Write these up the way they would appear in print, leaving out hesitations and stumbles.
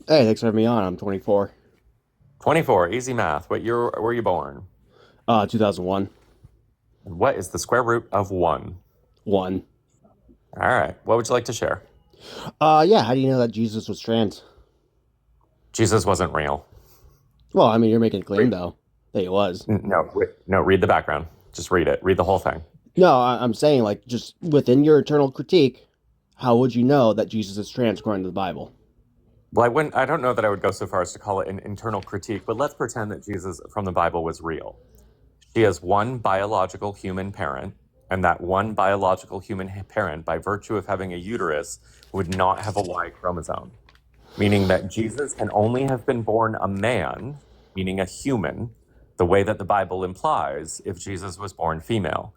Hey, thanks for having me on. I'm 24. 24, easy math. What year were you born? 2001. And what is the square root of 1? 1. All right. What would you like to share? Yeah, how do you know that Jesus was trans? Jesus wasn't real. Well, I mean, you're making a claim, Read, though, that he was. no, read the background. Just read it. Read the whole thing. No, I'm saying, like, just within your internal critique, how would you know that Jesus is trans according to the Bible? Well, I don't know that I would go so far as to call it an internal critique, but let's pretend that Jesus from the Bible was real. She has one biological human parent, and that one biological human parent, by virtue of having a uterus, would not have a Y chromosome, meaning that Jesus can only have been born a man, meaning a human, the way that the Bible implies, if Jesus was born female.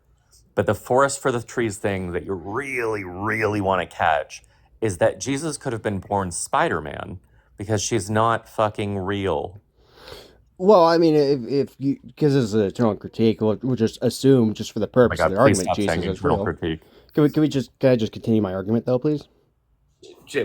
But the forest for the trees thing that you really, really want to catch is that Jesus could have been born Spider Man because she's not fucking real. Well, I mean, if you, because this is an internal critique, we'll just assume, just for the Oh my purpose of God, the please argument, stop saying Jesus is internal real. critique. Can I just continue my argument, though, please?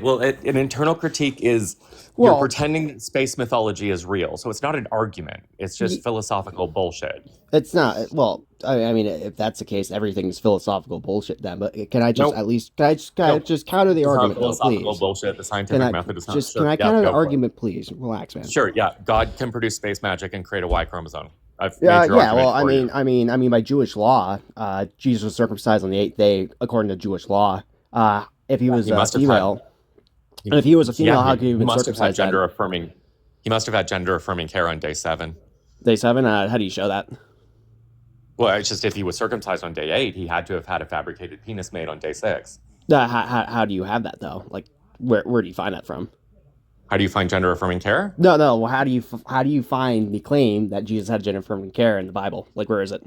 Well, an internal critique is you're Well, pretending that space mythology is real. So it's not an argument, it's just y- philosophical bullshit. it's not. Well, I mean, if that's the case, everything's philosophical bullshit then. But can I just Nope, at least can I nope. just counter the It's not argument though, philosophical please? bullshit. The Can scientific I method is not. just can Sure, I yeah, counter the go for it. argument, please? Relax, man. Sure, yeah. God can produce space magic and create a Y chromosome. I've Yeah, made your yeah. Well, argument for you. by Jewish law, Jesus was circumcised on the eighth day according to Jewish law. If he Yeah, was he a must have had. female, and if he was a Yeah, female, how could he have he been must have had circumcised then? gender affirming. He must have had gender affirming care on day 7. Day seven. How do you show that? Well, it's just if he was circumcised on day 8, he had to have had a fabricated penis made on day 6. How do you have that though? Like, where do you find that from? How do you find gender affirming care? No, no. Well, how do you find the claim that Jesus had gender affirming care in the Bible? Like, where is it?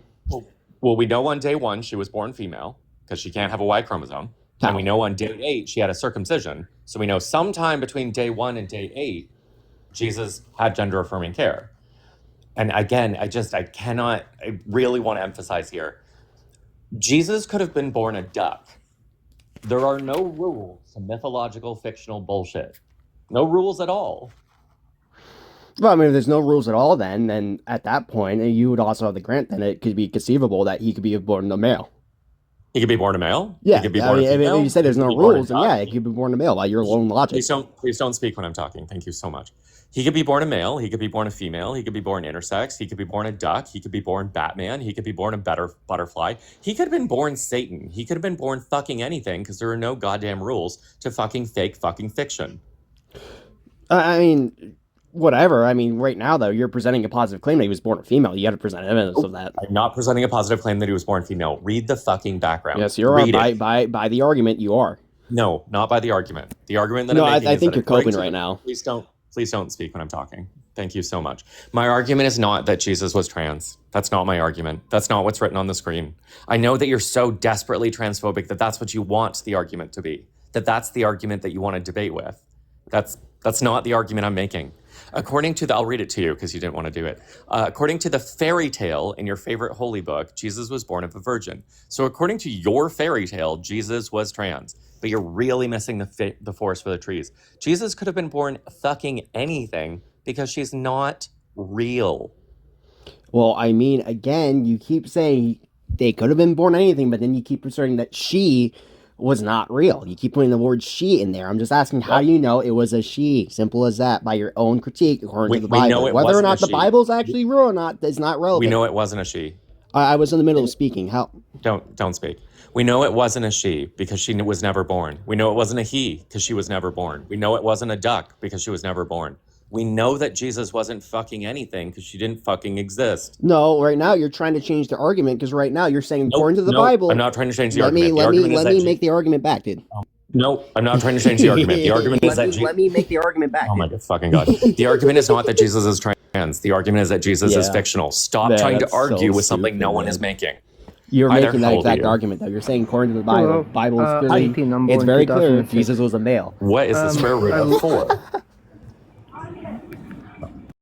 Well, we know on day 1 she was born female because she can't have a Y chromosome. And we How? know on day 8 she had a circumcision. So we know sometime between day 1 and day 8, Jesus had gender affirming care. And again, I really want to emphasize here Jesus could have been born a duck. There are no rules to mythological fictional bullshit. No rules at all. Well, I mean, if there's no rules at all, then at that point, you would also have the grant. Then it could be conceivable that he could be born a male. He could be born a male. He Yeah, could be I born a mean, if you female. say He there's could no be born a rules, then duck. yeah, it could be born a male by your own logic. Please don't speak when I'm talking. Thank you so much. He could be born a male. He could be born a female. He could be born intersex. He could be born a duck. He could be born Batman. He could be born a better butterfly. He could have been born Satan. He could have been born fucking anything because there are no goddamn rules to fucking fake fucking fiction. I mean, whatever. I mean, right now though, you're presenting a positive claim that he was born a female. You got to present evidence of that. I'm not presenting a positive claim that he was born female. Read the fucking background. Yes, you're Read it. by the argument. You are. No, not by the argument. The argument that No, I'm making I is that think you're according coping to right the now. please don't speak when I'm talking. Thank you so much. My argument is not that Jesus was trans. That's not my argument. That's not what's written on the screen. I know that you're so desperately transphobic that that's what you want the argument to be. That's the argument that you want to debate with. That's not the argument I'm making. According to I'll read it to you because you didn't want to do it. According to the fairy tale in your favorite holy book, Jesus was born of a virgin. So according to your fairy tale, Jesus was trans. But you're really missing the forest for the trees. Jesus could have been born fucking anything because she's not real. Well, I mean, again, you keep saying they could have been born anything, but then you keep asserting that she was not real. You keep putting the word she in there. I'm just asking, how do Yep. you know it was a she? Simple as that, by your own critique, according to the We know Bible. it Whether or wasn't a not the she. Bible's actually real or not is not We relevant. know it wasn't a she. I was in the middle of speaking. How? Don't speak. We know it wasn't a she because she was never born. We know it wasn't a he because she was never born. We know it wasn't a duck because she was never born. We know that Jesus wasn't fucking anything because she didn't fucking exist. No, right now you're trying to change the argument because right now you're saying, according Nope, to the nope. I'm Bible, not trying to change the argument. The argument is let that me make the argument back, dude. nope. I'm not trying to change the argument. The argument is that Let me make the argument back, oh my dude. fucking god. The argument is not that Jesus is trans. The argument is that Jesus is Yeah. fictional. Stop Yeah, trying to that's so argue with something no stupid, one is man. making. You're Hi there. making that How old are exact you? argument though. You're saying according to the Bible, Hello, Bible is clearly, 18. I'm it's born very clear 2006. Jesus was a male. What is the square root I, of 4?